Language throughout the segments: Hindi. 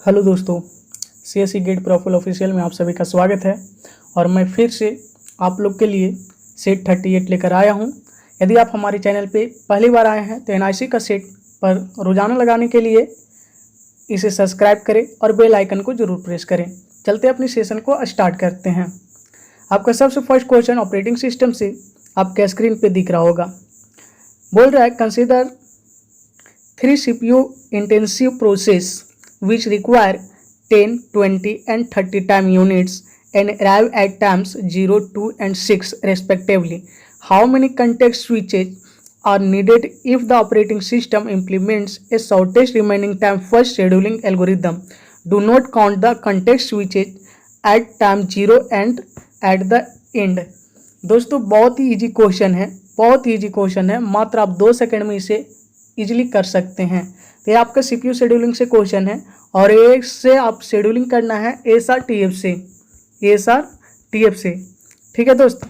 हेलो दोस्तों, CSE गेट प्रोफाइल ऑफिशियल में आप सभी का स्वागत है। और मैं फिर से आप लोग के लिए सेट 38 लेकर आया हूं। यदि आप हमारे चैनल पे पहली बार आए हैं तो NIC का सेट पर रोजाना लगाने के लिए इसे सब्सक्राइब करें और बेल आइकन को जरूर प्रेस करें। चलते अपनी सेशन को स्टार्ट करते हैं। आपका सबसे फर्स्ट क्वेश्चन ऑपरेटिंग सिस्टम से आपके स्क्रीन पे दिख रहा होगा। बोल रहा है consider 3 CPU intensive process which require 10, 20 and 30 time units and arrive at times 0, 2 and 6 respectively. How many context switches are needed if the operating system implements a shortest remaining time first scheduling algorithm? Do not count the context switches at time 0 and at the end. दोस्तों बहुत ही इजी क्वेश्चन है, बहुत ही इजी क्वेश्चन है। मात्र आप 2 सेकंड में इसे इजीली कर सकते हैं। तो ये आपका CPU शेड्यूलिंग से क्वेश्चन है और एक से आप शेड्यूलिंग करना है ASRTF से। ठीक है दोस्त,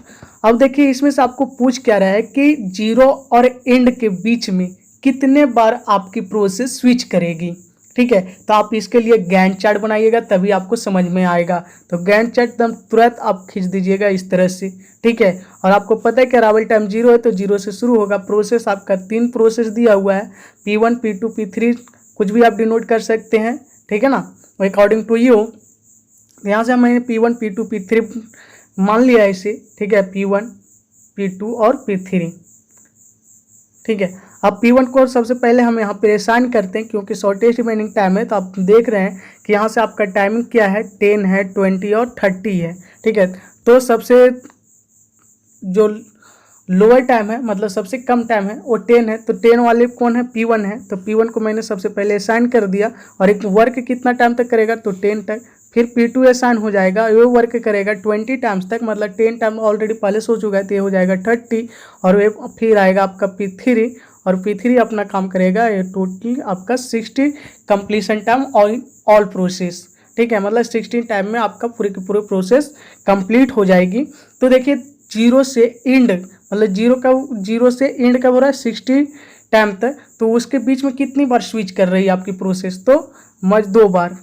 अब देखिए इसमें से आपको पूछ क्या रहा है कि 0 और एंड के बीच में कितने बार आपकी प्रोसेस स्विच करेगी। ठीक है, तो आप इसके लिए गैंट चार्ट बनाइएगा तभी आपको समझ में आएगा। तो गैंट चार्ट एकदम तुरंत आप खींच दीजिएगा इस तरह से। ठीक है, और आपको पता है कि अराइवल टाइम 0 है तो 0 से शुरू होगा। प्रोसेस आपका 3 प्रोसेस दिया हुआ है, P1, P2, P3, कुछ भी आप डिनोट कर सकते हैं। ठीक है ना, अकॉर्डिंग टू यू। यहाँ से मैंने P1, P2, P3 मान लिया है इसे। ठीक है, P1, P2 और P3। ठीक है, अब P1 को सबसे पहले हम यहाँ पे असाइन करते हैं क्योंकि शॉर्टेस्ट रिमेनिंग टाइम है। तो आप देख रहे हैं कि यहाँ से आपका टाइमिंग क्या है, 10 है, 20 और 30 है। ठीक है, तो सबसे जो लोअर टाइम है मतलब सबसे कम टाइम है वो 10 है। तो 10 वाले कौन है, P1 है। तो P1 को मैंने सबसे पहले असाइन कर दिया और एक वर्क कितना टाइम तक करेगा तो 10 तक। फिर P2 असाइन हो जाएगा, ये वर्क करेगा 20 टाइम्स तक, मतलब 10 टाइम ऑलरेडी पहले से हो चुका है तो ये हो जाएगा 30। और वे फिर आएगा आपका P3 और P3 अपना काम करेगा, ये टोटल आपका 60 कंप्लीशन टाइम ऑल प्रोसेस। ठीक है, मतलब 16 टाइम में आपका पूरी की पूरी प्रोसेस कंप्लीट हो जाएगी। तो देखिए 0 से एंड मतलब 0 से एंड कब हो रहा है, 60 टाइम तक। तो उसके बीच में कितनी बार स्विच कर रही है आपकी प्रोसेस, तो 2 बार।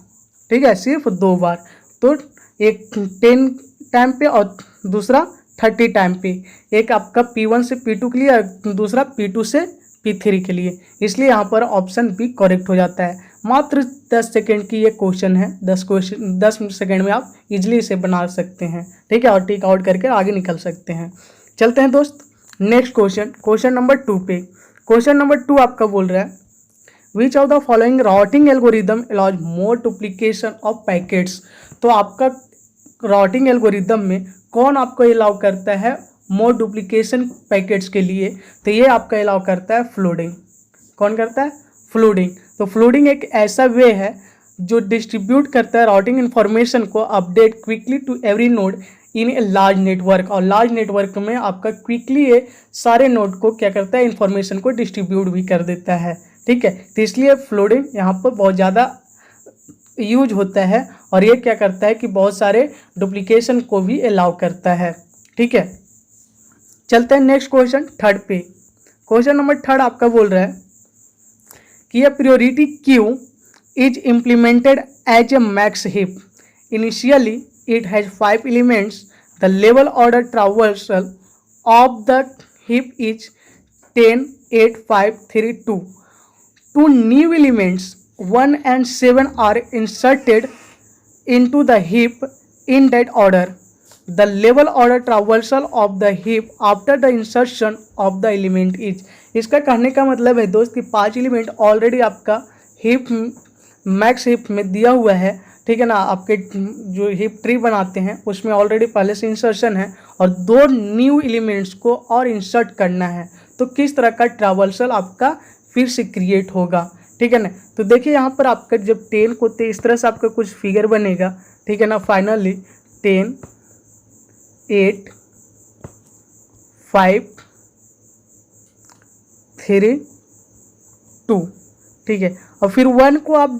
ठीक है, सिर्फ 2 बार। तो एक 10 टाइम पे और दूसरा 30 टाइम पे। एक आपका P1 से P2 के लिए और दूसरा P2 से P3 के लिए। इसलिए यहाँ पर ऑप्शन बी करेक्ट हो जाता है। मात्र 10 सेकेंड की ये क्वेश्चन है। 10 सेकेंड में आप इजीली इसे बना सकते हैं। ठीक है, और टिक आउट करके आगे निकल सकते हैं। चलते हैं दोस्त नेक्स्ट क्वेश्चन नंबर 2 पे। क्वेश्चन नंबर 2 आपका बोल रहा है which of the following routing algorithm allows more duplication of packets. तो आपका राउटिंग एल्गोरिदम में कौन आपको अलाउ करता है मोर डुप्लीकेशन पैकेट्स के लिए, तो ये आपका अलाउ करता है फ्लोडिंग। कौन करता है, फ्लोडिंग। तो फ्लोडिंग एक ऐसा वे है जो डिस्ट्रीब्यूट करता है राउटिंग इन्फॉर्मेशन को update quickly to every node in a large network. और लार्ज नेटवर्क में आपका क्विकली ये सारे नोड को क्या करता है, इन्फॉर्मेशन को डिस्ट्रीब्यूट भी कर देता है। ठीक है, तो इसलिए फ्लोडिंग यहाँ पर बहुत ज़्यादा यूज होता है और ये क्या करता है कि बहुत सारे डुप्लीकेशन को भी अलाउ करता है। ठीक है, चलते हैं नेक्स्ट क्वेश्चन 3 पे। क्वेश्चन नंबर 3 आपका बोल रहा है कि यह priority queue is implemented as a max heap. Initially it has 5 elements. The level order traversal of the heap is 10, 8, 5, 3, 2. Two new elements 1 and 7 are inserted into the heap in that order. The level order traversal of the heap after the insertion of the element is. इसका कहने का मतलब है दोस्त कि 5 एलिमेंट ऑलरेडी आपका हीप मैक्स हीप में दिया हुआ है। ठीक है ना, आपके जो हीप ट्री बनाते हैं उसमें ऑलरेडी पहले से इंसर्शन है और 2 न्यू एलिमेंट्स को और इंसर्ट करना है। तो किस तरह का ट्रावर्सल आपका फिर से क्रिएट होगा। ठीक है ना, तो देखिए यहाँ पर आपका जब 10 को इस तरह से आपका कुछ फिगर बनेगा। ठीक है ना, फाइनली 10, 8, 5, 3, 2। ठीक है, और फिर 1 को आप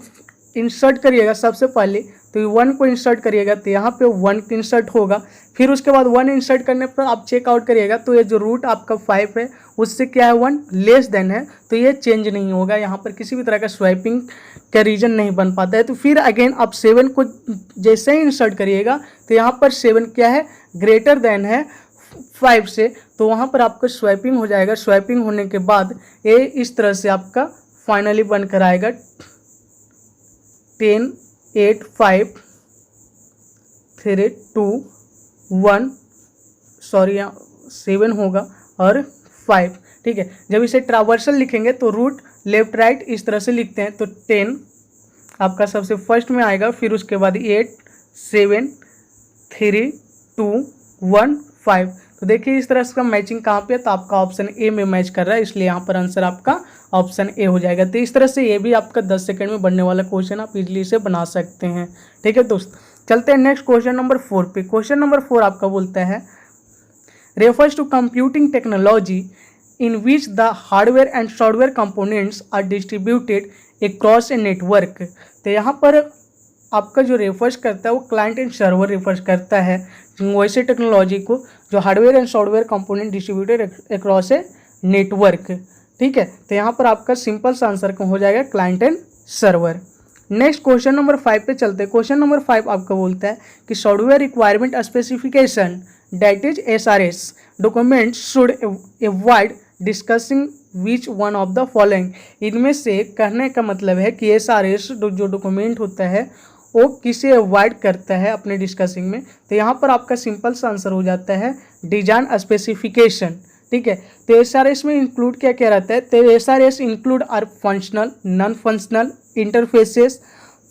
इंसर्ट करिएगा सबसे पहले तो 1 को इंसर्ट करिएगा तो यहाँ पे 1 इंसर्ट होगा। फिर उसके बाद 1 इंसर्ट करने पर आप चेकआउट करिएगा तो ये जो रूट आपका 5 है उससे क्या है 1 लेस देन है, तो ये चेंज नहीं होगा, यहाँ पर किसी भी तरह का स्वैपिंग का रीजन नहीं बन पाता है। तो फिर अगेन आप 7 को जैसे ही इंसर्ट करिएगा तो यहाँ पर 7 क्या है ग्रेटर देन है 5 से, तो वहाँ पर आपका स्वैपिंग हो जाएगा। स्वैपिंग होने के बाद ये इस तरह से आपका फाइनली बनकर आएगा 10, 8, 5, 3, 2, 1, सॉरी यहाँ 7 होगा और 5, ठीक है। जब इसे ट्रावर्सल लिखेंगे तो रूट लेफ्ट राइट इस तरह से लिखते हैं, तो 10 आपका सबसे फर्स्ट में आएगा, फिर उसके बाद 8, 7, 3, 2, 1, 5। तो देखिए इस तरह से मैचिंग कहाँ पे है, तो आपका ऑप्शन ए में मैच कर रहा है, इसलिए यहाँ पर आंसर आपका ऑप्शन ए हो जाएगा। तो इस तरह से ये भी आपका 10 सेकंड में बनने वाला क्वेश्चन आप इजीली इसे बना सकते हैं, ठीक है दोस्त। चलते हैं नेक्स्ट क्वेश्चन नंबर 4 पे। क्वेश्चन नंबर 4 आपका बोलता है refers to computing technology in which the hardware and software components are distributed across a network. तो यहाँ पर आपका जो रेफर्स करता है वो क्लाइंट एंड सर्वर रेफर्स करता है वैसे टेक्नोलॉजी को जो hardware and software component distributed across a network, ठीक है। तो यहाँ पर आपका सिंपल सा आंसर हो जाएगा client and server. Next question number 5 पे चलते हैं। क्वेश्चन नंबर 5 आपका बोलता है कि software requirement specification that is SRS document should avoid discussing which one of the following. इनमें से कहने का मतलब है कि SRS जो डॉक्यूमेंट होता है वो किसे अवॉइड करता है अपने डिस्कसिंग में। तो यहाँ पर आपका सिंपल सा आंसर हो जाता है डिजाइन स्पेसिफिकेशन, ठीक है। तो SRS में इंक्लूड क्या क्या रहता है, तो SRS include are functional, non functional, interfaces,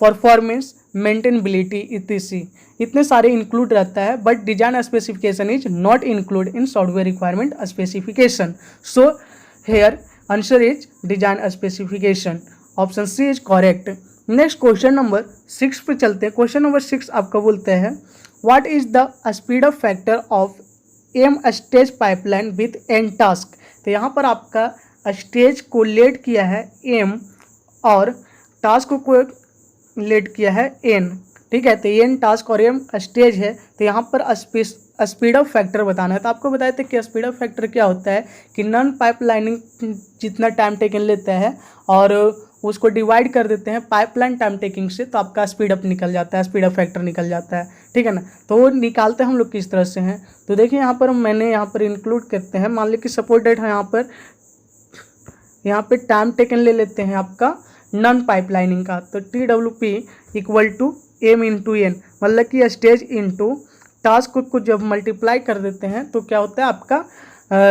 performance, maintainability इत्यादि इतने सारे इंक्लूड रहता है, but design specification is not include in software requirement specification. So here answer is design specification, option C is correct. Next question number 6 पे चलते हैं। क्वेश्चन नंबर 6 आपका बोलते हैं what is the speed up factor of M stage pipeline with N task. तो यहाँ पर आपका स्टेज को लेट किया है एम और टास्क को लेट किया है एन, ठीक है। तो एन टास्क और एम स्टेज है, तो यहाँ पर स्पीड अप फैक्टर बताना है। तो आपको बताए थे कि स्पीड अप फैक्टर क्या होता है कि नॉन पाइपलाइनिंग जितना टाइम टेकन लेता है और उसको डिवाइड कर देते हैं पाइपलाइन टाइम टेकिंग से, तो आपका स्पीड अप निकल जाता है, स्पीड अप फैक्टर निकल जाता है, ठीक है ना। तो वो निकालते हैं हम लोग किस तरह से हैं, तो देखिए यहाँ पर मैंने यहाँ पर इंक्लूड करते हैं। मान लीजिए कि सपोज डेट है यहाँ पे टाइम टेकन ले लेते हैं आपका नॉन पाइपलाइनिंग का, तो TWP equal to M into N, मतलब कि स्टेज इंटू टास्क को जब मल्टीप्लाई कर देते हैं तो क्या होता है आपका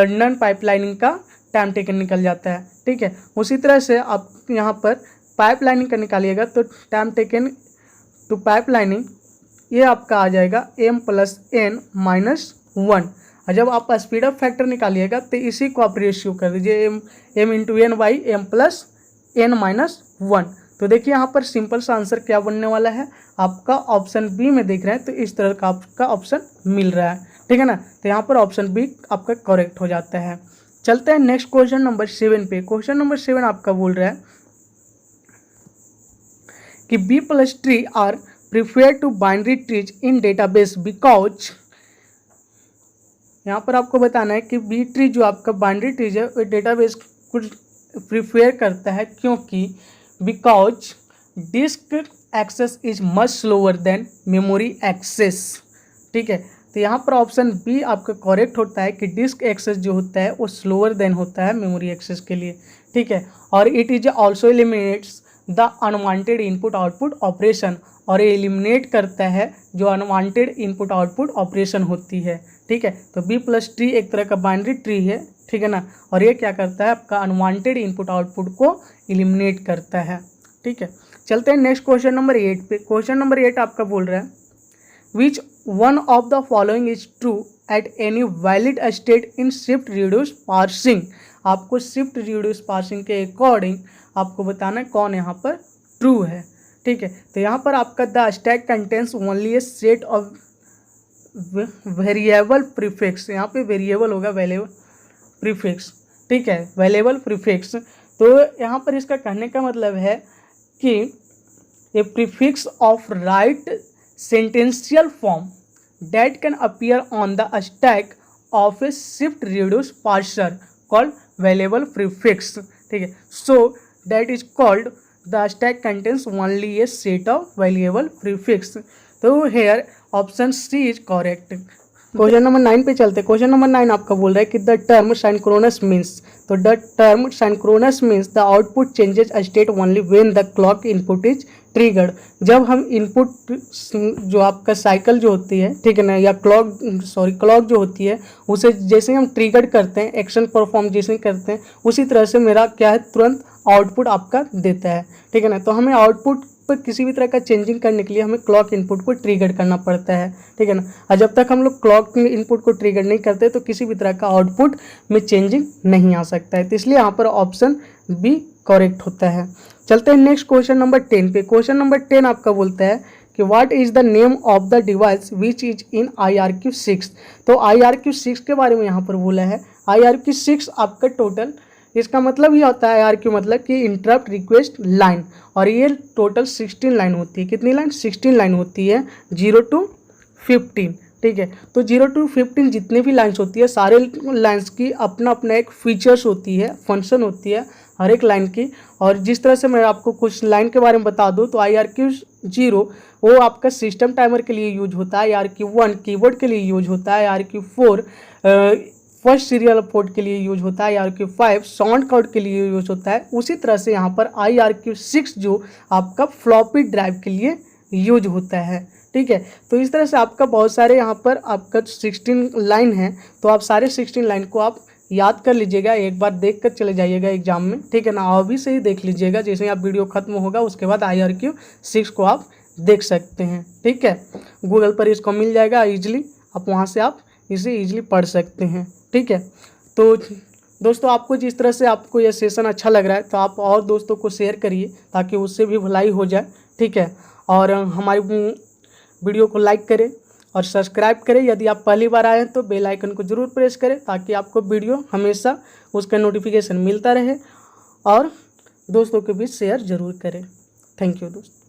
नॉन पाइपलाइनिंग का टाइम टेकन निकल जाता है, ठीक है। उसी तरह से आप यहाँ पर पाइपलाइनिंग का निकालिएगा तो टाइम टेकन टू पाइपलाइनिंग ये आपका आ जाएगा m प्लस n माइनस 1। और जब आप स्पीड अप फैक्टर निकालिएगा तो इसी को आप रेशियो कर दीजिए m into N by M plus n minus 1। तो देखिए यहाँ पर सिंपल सा आंसर क्या बनने वाला है आपका ऑप्शन बी में देख रहे हैं, तो इस तरह का आपका ऑप्शन मिल रहा है, ठीक है ना। तो यहाँ पर ऑप्शन बी आपका करेक्ट हो जाता है। चलते हैं नेक्स्ट क्वेश्चन नंबर 7 पे। क्वेश्चन नंबर 7 आपका बोल रहा है कि B plus tree are prefer to binary trees in database because. यहाँ पर आपको बताना है कि बी ट्री जो आपका बाइनरी ट्रीज है वो डेटाबेस को प्रिफेयर करता है क्योंकि because disk access is much slower than memory access, ठीक है। तो यहाँ पर ऑप्शन बी आपका करेक्ट होता है कि डिस्क एक्सेस जो होता है वो स्लोअर देन होता है मेमोरी एक्सेस के लिए, ठीक है। और it is also eliminates the unwanted input output operation, और ये एलिमिनेट करता है जो अनवांटेड इनपुट आउटपुट ऑपरेशन होती है, ठीक है। तो बी प्लस ट्री एक तरह का बाइनरी ट्री है, ठीक है ना, और ये क्या करता है आपका अनवांटेड इनपुट आउटपुट को एलिमिनेट करता है, ठीक है। चलते हैं नेक्स्ट क्वेश्चन नंबर 8 पे। क्वेश्चन नंबर 8 आपका बोल रहा है which one of the following is true at any valid state in shift reduce parsing. आपको शिफ्ट रिड्यूस पार्सिंग के अकॉर्डिंग आपको बताना है कौन यहाँ पर ट्रू है, ठीक है। तो यहाँ पर आपका the stack contains only A set of variable prefix, यहाँ पे वेरिएबल होगा वैल्यूबल प्रीफिक्स, ठीक है, वैल्यूबल प्रीफिक्स। तो यहाँ पर इसका कहने का मतलब है कि a prefix of right sentential form that can appear on the stack of a shift reduce parser called variable prefix. ठीक है, so that is called the stack contains only a set of variable prefix. तो here option C is correct. Question number 9 पे चलते हैं। क्वेश्चन नंबर 9 आपका बोल रहा है कि द टर्म साइंक्रोनस मीन्स, तो the term synchronous means the output changes state only when the clock input is triggered. जब हम इनपुट जो आपका साइकिल जो होती है, ठीक है ना, या क्लॉक जो होती है उसे जैसे हम ट्रिगर करते हैं, एक्शन परफॉर्म जैसे करते हैं, उसी तरह से मेरा क्या है तुरंत आउटपुट आपका देता है। ठीक है ना, तो हमें आउटपुट पर किसी भी तरह का चेंजिंग करने के लिए हमें क्लॉक इनपुट को ट्रिगर करना पड़ता है। ठीक है ना, और जब तक हम लोग क्लॉक इनपुट को ट्रिगर नहीं करते तो किसी भी तरह का आउटपुट में चेंजिंग नहीं आ सकता है। तो इसलिए यहाँ पर ऑप्शन बी करेक्ट होता है। चलते हैं नेक्स्ट क्वेश्चन नंबर 10 पे। क्वेश्चन नंबर 10 आपका बोलता है कि what is the name of the device which is in IRQ6। तो IRQ6 के बारे में यहाँ पर बोला है। IRQ6 आपका टोटल, इसका मतलब ये होता है IRQ मतलब कि इंटरप्ट रिक्वेस्ट लाइन, और ये टोटल 16 लाइन होती है। कितनी लाइन? 16 लाइन होती है, 0 to 15। ठीक है, तो 0 to 15 जितने भी लाइन्स होती है, सारे लाइन्स की अपना अपना एक फीचर्स होती है, फंक्शन होती है हर एक लाइन की। और जिस तरह से मैं आपको कुछ लाइन के बारे में बता दूं तो IRQ0 वो आपका सिस्टम टाइमर के लिए यूज होता है, IRQ1 कीबोर्ड के लिए यूज होता है, IRQ4 फर्स्ट सीरियल पोर्ट के लिए यूज होता है, IRQ5 साउंड कार्ड के लिए यूज होता है। उसी तरह से यहाँ पर IRQ6 जो आपका फ्लॉपी ड्राइव के लिए यूज होता है। ठीक है, तो इस तरह से आपका बहुत सारे यहाँ पर आपका 16 लाइन है, तो आप सारे 16 लाइन को आप याद कर लीजिएगा, एक बार देख कर चले जाइएगा एग्जाम में। ठीक है ना, अभी से ही देख लीजिएगा, जैसे ही आप वीडियो खत्म होगा उसके बाद IRQ6 को आप देख सकते हैं। ठीक है, गूगल पर इसको मिल जाएगा ईजिली, आप वहाँ से आप इसे ईजिली पढ़ सकते हैं। ठीक है, तो दोस्तों आपको जिस तरह से आपको यह सेशन अच्छा लग रहा है तो आप और दोस्तों को शेयर करिए ताकि उससे भी भलाई हो जाए। ठीक है, और हमारी वीडियो को लाइक करें और सब्सक्राइब करें। यदि आप पहली बार आए हैं तो बेल आइकन को ज़रूर प्रेस करें ताकि आपको वीडियो हमेशा उसका नोटिफिकेशन मिलता रहे, और दोस्तों के बीच शेयर ज़रूर करें। थैंक यू दोस्तों।